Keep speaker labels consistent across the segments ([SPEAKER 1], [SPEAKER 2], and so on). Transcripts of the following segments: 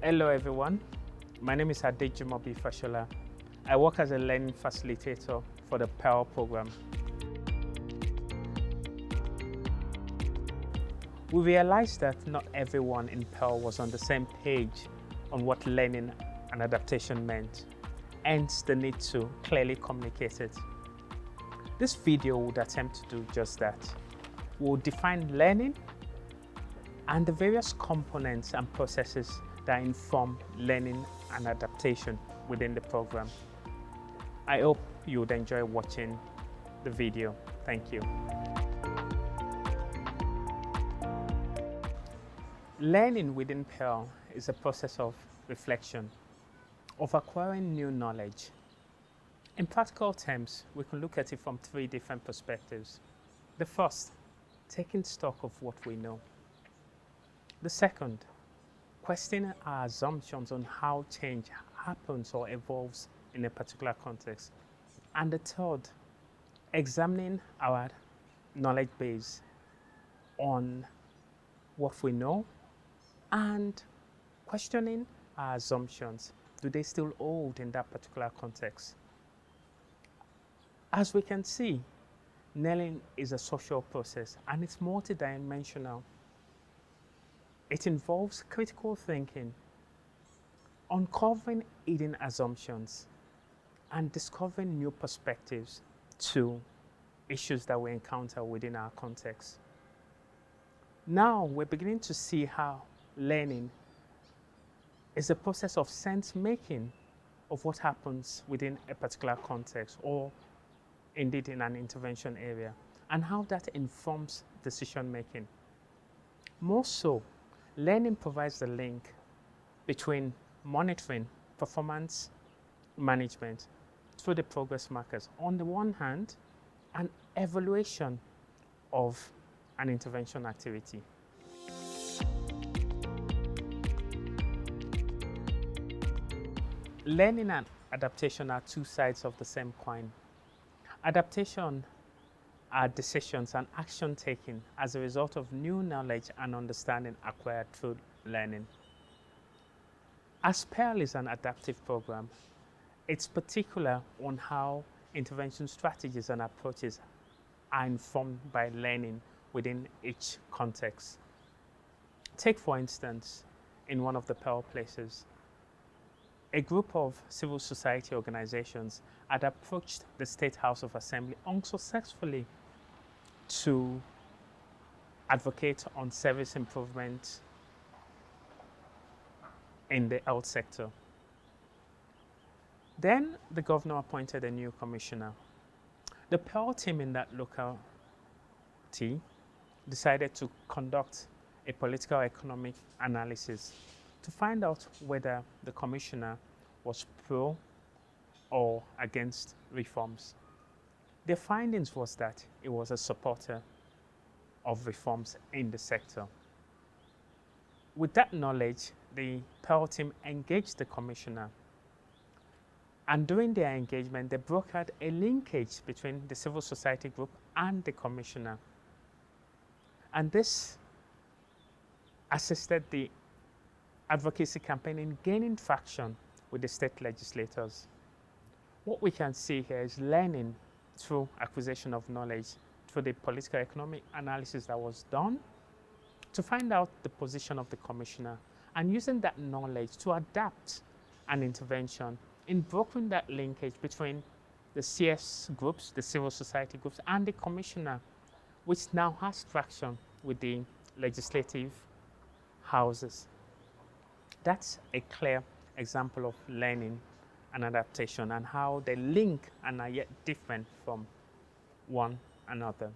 [SPEAKER 1] Hello everyone, my name is Adejumobi Fashola. I work as a learning facilitator for the PERL program. We realized that not everyone in PERL was on the same page on what learning and adaptation meant, hence the need to clearly communicate it. This video would attempt to do just that. We'll define learning and the various components and processes that inform learning and adaptation within the program. I hope you would enjoy watching the video. Thank you. Learning within PERL is a process of reflection, of acquiring new knowledge. In practical terms, we can look at it from three different perspectives. The first, taking stock of what we know. The second, questioning our assumptions on how change happens or evolves in a particular context. And the third, examining our knowledge base on what we know and questioning our assumptions. Do they still hold in that particular context? As we can see, learning is a social process and it's multidimensional. It involves critical thinking, uncovering hidden assumptions, and discovering new perspectives to issues that we encounter within our context. Now we're beginning to see how learning is a process of sense-making of what happens within a particular context or indeed in an intervention area, and how that informs decision-making. More so, learning provides the link between monitoring, performance management through the progress markers on the one hand, and evaluation of an intervention activity. Learning and adaptation are two sides of the same coin. Adaptation are decisions and action taken as a result of new knowledge and understanding acquired through learning. As PERL is an adaptive program, it's particular on how intervention strategies and approaches are informed by learning within each context. Take, for instance, in one of the PERL places, a group of civil society organizations had approached the State House of Assembly unsuccessfully to advocate on service improvement in the health sector. Then the governor appointed a new commissioner. The PERL team in that locality decided to conduct a political economic analysis to find out whether the commissioner was pro or against reforms. Their findings was that he was a supporter of reforms in the sector. With that knowledge, the PERL team engaged the commissioner, and during their engagement, they brokered a linkage between the civil society group and the commissioner. And this assisted the advocacy campaign in gaining traction with the state legislators. What we can see here is learning through acquisition of knowledge, through the political economic analysis that was done to find out the position of the commissioner and using that knowledge to adapt an intervention in brokering that linkage between the CS groups, the civil society groups, and the commissioner, which now has traction with the legislative houses. That's a clear example of learning and adaptation and how they link and are yet different from one another.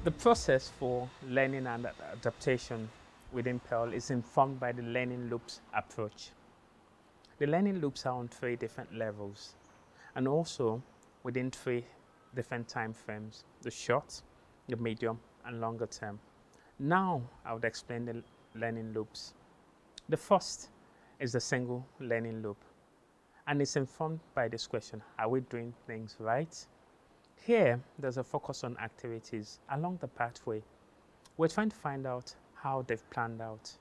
[SPEAKER 1] The process for learning and adaptation within PERL is informed by the learning loops approach. The learning loops are on three different levels and also within three different time frames: the short, the medium, and longer term. Now I would explain the learning loops. The first is the single learning loop, and it's informed by this question: are we doing things right? Here, there's a focus on activities along the pathway We're trying to find out how they've planned out,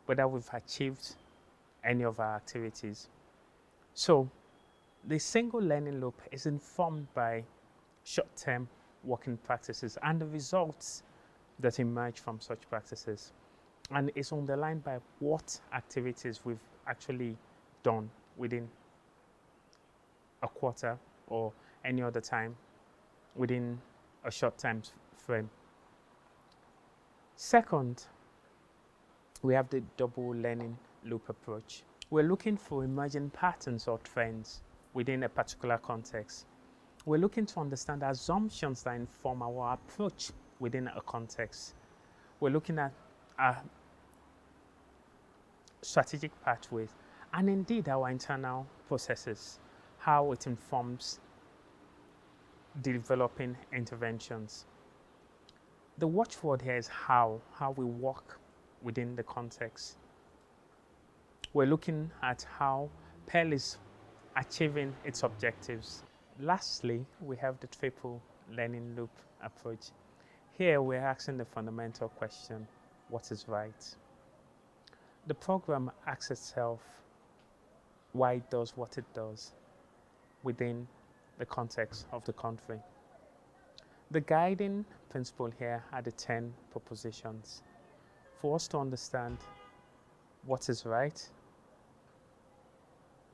[SPEAKER 1] whether we've achieved any of our activities. So the single learning loop is informed by short-term working practices and the results that emerge from such practices, and is underlined by what activities we've actually done within a quarter or any other time within a short time frame. Second, we have the double learning loop approach. We're looking for emerging patterns or trends within a particular context. We're looking to understand assumptions that inform our approach within a context. We're looking at our strategic pathways and indeed our internal processes, how it informs developing interventions. The watchword here is how we work within the context. We're looking at how PERL is achieving its objectives. Lastly, we have the triple learning loop approach. Here we're asking the fundamental question, what is right? The program asks itself why it does what it does within the context of the country. The guiding principle here are the 10 propositions for us to understand what is right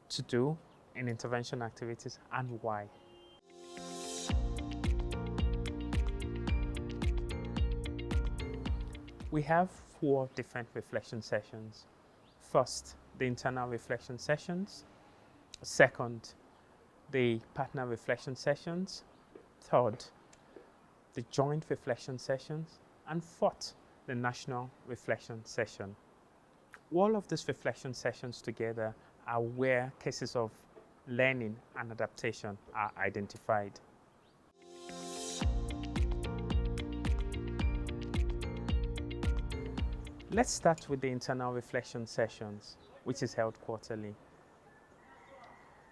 [SPEAKER 1] to do in intervention activities and why. We have 4 different reflection sessions. First, the internal reflection sessions. Second, the partner reflection sessions. Third, the joint reflection sessions. And fourth, the national reflection session. All of these reflection sessions together are where cases of learning and adaptation are identified. Let's start with the internal reflection sessions, which is held quarterly.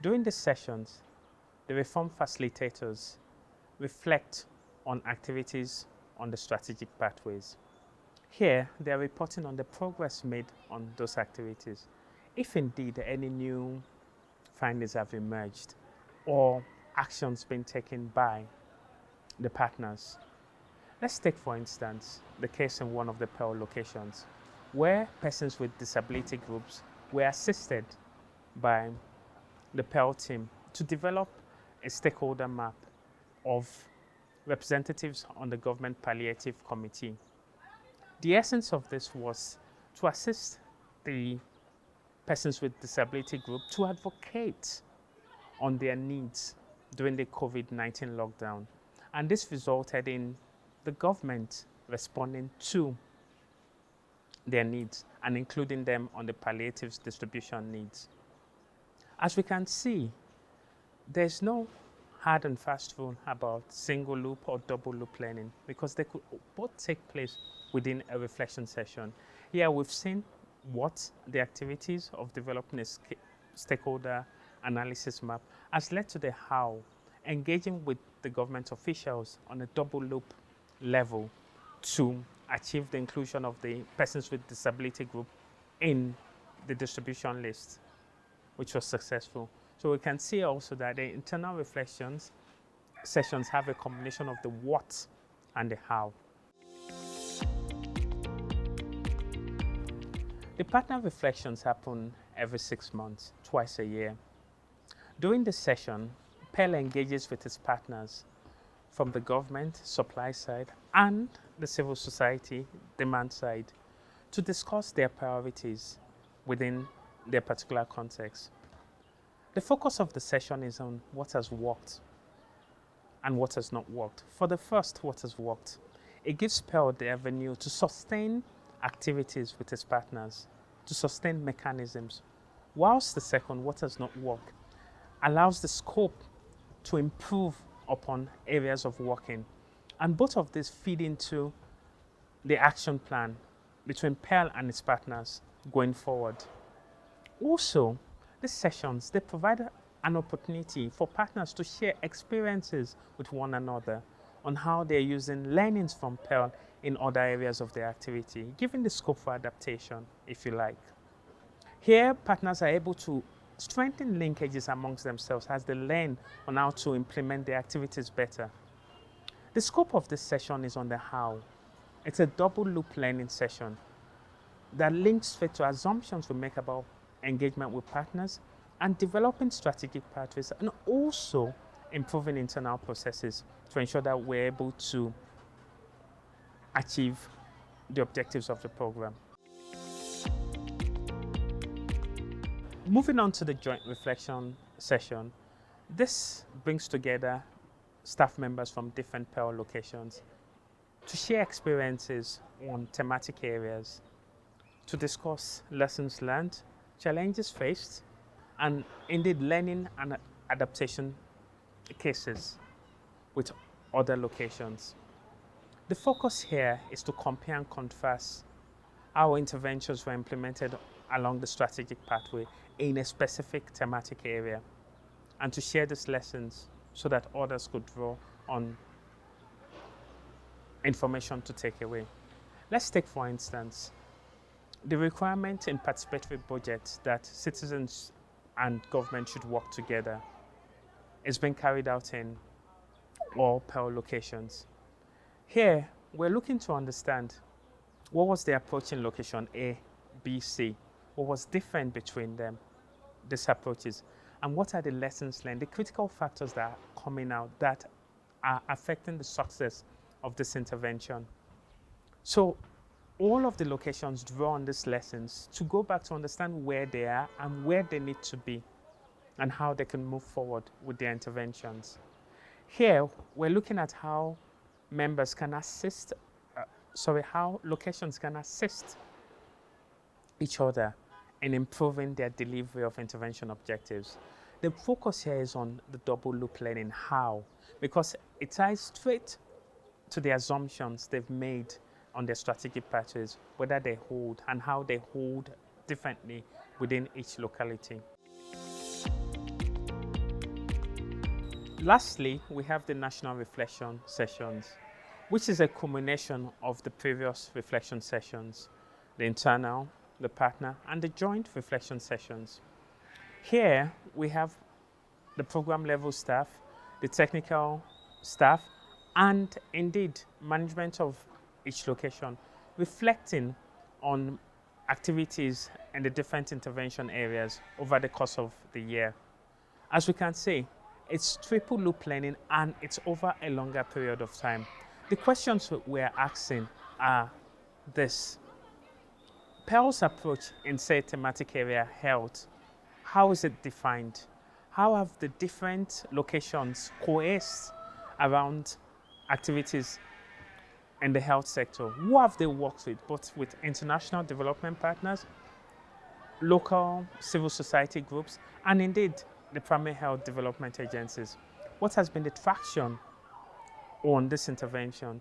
[SPEAKER 1] During these sessions, the reform facilitators reflect on activities on the strategic pathways. Here, they are reporting on the progress made on those activities, if indeed any new findings have emerged or actions being taken by the partners. Let's take, for instance, the case in one of the PERL locations where persons with disability groups were assisted by the PERL team to develop a stakeholder map of representatives on the Government Palliative Committee. The essence of this was to assist the persons with disability group to advocate on their needs during the COVID-19 lockdown. And this resulted in the government responding to their needs and including them on the palliatives distribution needs. As we can see, there's no hard and fast rule about single loop or double loop learning because they could both take place within a reflection session. Here we've seen what the activities of developing a stakeholder analysis map has led to the how, engaging with the government officials on a double loop level to achieve the inclusion of the persons with disability group in the distribution list, which was successful. So we can see also that the internal reflections sessions have a combination of the what and the how. The partner reflections happen every 6 months, twice a year. During this session, PERL engages with its partners from the government, supply side, and the civil society, demand side, to discuss their priorities within their particular context. The focus of the session is on what has worked and what has not worked. For the first, what has worked, it gives PERL the avenue to sustain activities with its partners, to sustain mechanisms, whilst the second, what has not worked, allows the scope to improve upon areas of working. And both of these feed into the action plan between PERL and its partners going forward. Also, these sessions, they provide an opportunity for partners to share experiences with one another on how they're using learnings from PERL in other areas of their activity, giving the scope for adaptation, if you like. Here, partners are able to strengthen linkages amongst themselves as they learn on how to implement their activities better. The scope of this session is on the how. It's a double loop learning session that links straight to assumptions we make about engagement with partners and developing strategic pathways, and also improving internal processes to ensure that we're able to achieve the objectives of the program. Moving on to the joint reflection session, this brings together staff members from different PERL locations to share experiences on thematic areas, to discuss lessons learned, challenges faced, and indeed learning and adaptation cases with other locations. The focus here is to compare and contrast how interventions were implemented along the strategic pathway in a specific thematic area, and to share these lessons so that others could draw on information to take away. Let's take, for instance, the requirement in participatory budgets that citizens and government should work together is being carried out in all PERL locations. Here, we're looking to understand what was the approach in location A, B, C, what was different between them, these approaches, and what are the lessons learned, the critical factors that are coming out that are affecting the success of this intervention. So all of the locations draw on these lessons to go back to understand where they are and where they need to be and how they can move forward with their interventions. Here, we're looking at how members can assist, how locations can assist each other in improving their delivery of intervention objectives. The focus here is on the double loop learning, how, because it ties straight to the assumptions they've made on their strategic pathways, whether they hold and how they hold differently within each locality. Lastly, we have the national reflection sessions, which is a culmination of the previous reflection sessions, the internal, the partner, and the joint reflection sessions. Here, we have the program level staff, the technical staff, and indeed management of each location, reflecting on activities in the different intervention areas over the course of the year. As we can see, it's triple loop learning and it's over a longer period of time. The questions we're asking are this: PERL's approach in, say, thematic area health, how is it defined? How have the different locations coalesced around activities in the health sector? Who have they worked with, both with international development partners, local civil society groups, and indeed the primary health development agencies? What has been the traction on this intervention?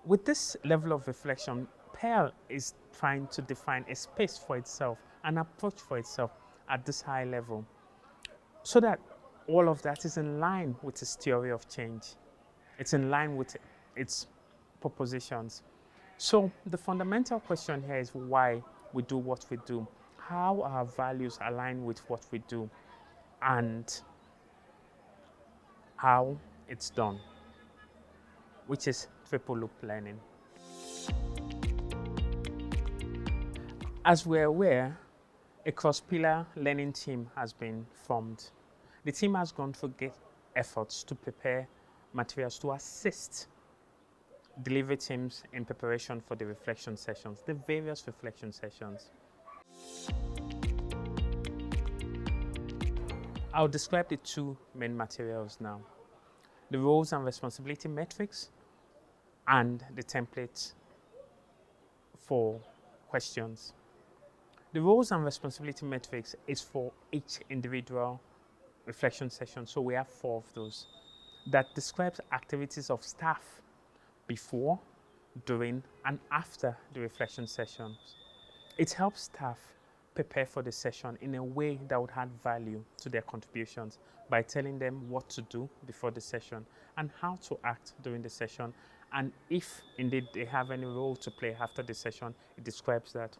[SPEAKER 1] With this level of reflection, PERL is trying to define a space for itself, an approach for itself at this high level, so that all of that is in line with its theory of change. It's in line with its propositions. So the fundamental question here is why we do what we do, how our values align with what we do, and how it's done, which is triple loop learning. As we're aware, a cross-pillar learning team has been formed. The team has gone through great efforts to prepare materials to assist delivery teams in preparation for the reflection sessions, the various reflection sessions. I'll describe the two main materials now: the roles and responsibility metrics and the template for questions. The roles and responsibility metrics is for each individual reflection session, so we have 4 of those, that describes activities of staff before, during, and after the reflection sessions. It helps staff prepare for the session in a way that would add value to their contributions by telling them what to do before the session and how to act during the session, And if indeed they have any role to play after the session, it describes that.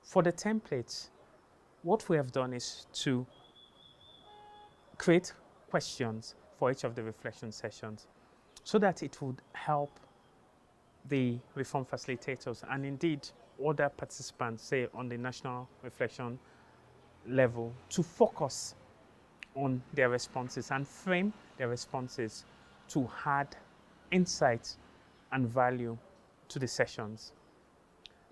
[SPEAKER 1] For the templates, what we have done is to create questions for each of the reflection sessions so that it would help the reform facilitators and indeed other participants, say on the national reflection level, to focus on their responses and frame their responses to add insight and value to the sessions.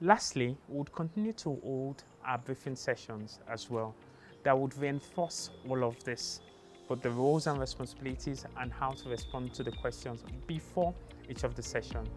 [SPEAKER 1] Lastly, we would continue to hold our briefing sessions as well that would reinforce all of this, both the roles and responsibilities and how to respond to the questions before each of the sessions.